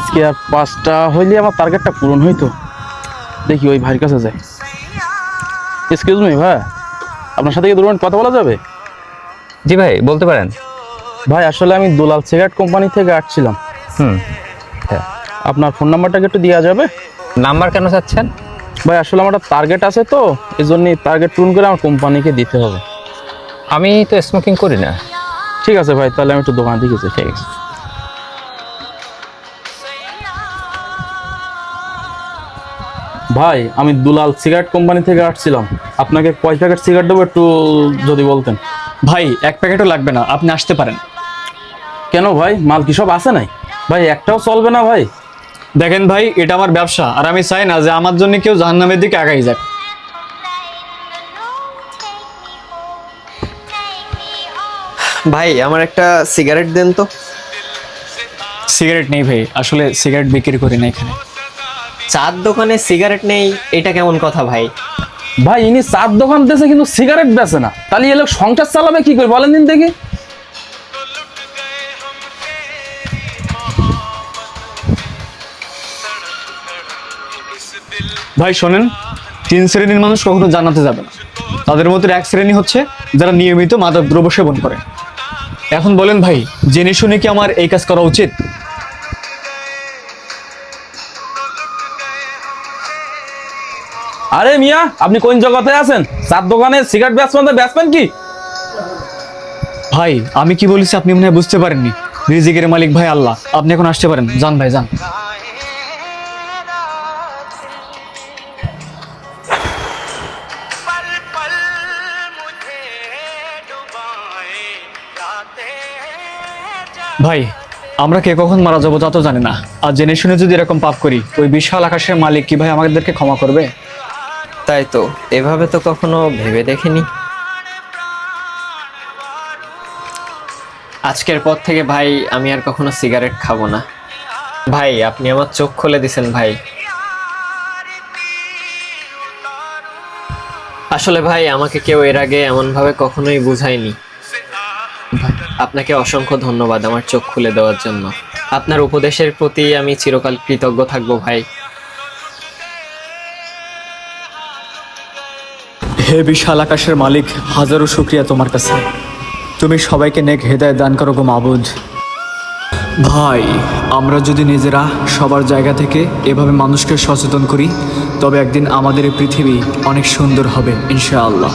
আজকে আর 5টা হইলে আমার টার্গেটটা পূরণ হইতো। দেখি ওই ভাইয়ের কাছে যাই। এক্সকিউজ মি ভাই, আপনার সাথে কি 2 মিনিট কথা বলা যাবে? জি ভাই, বলতে পারেন। ভাই আসলে আমি দুলাল সিগারেট কোম্পানি থেকে আসছিলাম। হ্যাঁ, আপনার ফোন নাম্বারটাকে একটু দেওয়া যাবে? নাম্বার কেন চাচ্ছেন? ভাই আসলে আমার একটা টার্গেট আছে, তো এই জন্যই টার্গেট পূরণ করে আমার কোম্পানিকে দিতে হবে। আমি তো স্মোকিং করি না। ঠিক আছে ভাই, তাহলে আমি একটু দোকান দিকে যাই। ঠিক আছে ভাই, আমি দুলাল সিগারেট কোম্পানি থেকে আসছিলাম। আপনাকে কয় প্যাকেট সিগারেট দেবো একটু যদি বলতেন। ভাই 1 প্যাকেটও লাগবে না, আপনি আসতে পারেন। কেন ভাই, মাল কি সব আছে নাই? ভাই একটাও চলবে না ভাই? দেখেন ভাই, এটা আমার ব্যবসা, আর আমি চাই না যে আমার জন্য কেউ জাহান্নামের দিকে আগাই যাক। ভাই আমার একটা সিগারেট দেন তো। সিগারেট নেই ভাই, আসলে সিগারেট বিক্রি করি না এখানে। চার দোকানে সিগারেট নেই, এটা কেমন কথা ভাই? ভাই ইনি চার দোকান দিয়েছে কিন্তু সিগারেট বেচে না, তাহলে এ লোক সংসার চালাবে কি করে বলেন দিন দেখি। ভাই শোনেন, 3 শ্রেণীর মানুষ কখনো জান্নাতে যাবে না। তাদের মধ্যে 1 শ্রেণী হচ্ছে যারা নিয়মিত মাদক দ্রব্য সেবন করে। এখন বলেন ভাই, জেনে শুনে কি আমার এই কাজ করা উচিত? আরে মিয়া, আপনি কোন জগতে আছেন? চার দোকানে সিগারেট বেচবেন কি? ভাই আমি কি বলেছি আপনি মনে হয় বুঝতে পারেননি। রিজিকের মালিক ভাই আল্লাহ। আপনি এখন আসতে পারেন, যান ভাই যান। ভাই আমরা কে কখন মারা যাবো তা তো জানি না, আর জেনে শুনে যদি এরকম পাপ করি, ওই বিশাল আকাশের মালিক কি ভাই আমাদেরকে ক্ষমা করবে? তাই তো, এভাবে তো কখনো ভেবে দেখিনি। আজকের পর থেকে ভাই আমি আর কখনো সিগারেট খাবো না। ভাই আপনি আমার চোখ খুলে দিছেন ভাই। আসলে ভাই আমাকে কেউ এর আগে এমনভাবে কখনোই বুঝায়নি। ভাই, আপনাকে অসংখ্য ধন্যবাদ আমার চোখ খুলে দেওয়ার জন্য। আপনার উপদেশের প্রতি আমি চিরকাল কৃতজ্ঞ থাকবো ভাই। হে বিশাল আকাশের মালিক, হাজারো শুকরিয়া তোমার কাছে। তুমি সবাইকে নেক হেদায়েত দান করো গো মাবুদ। ভাই আমরা যদি নিজেরা সবার জায়গা থেকে এভাবে মানুষকে সচেতন করি, তবে একদিন আমাদের এই পৃথিবী অনেক সুন্দর হবে ইনশাআল্লাহ।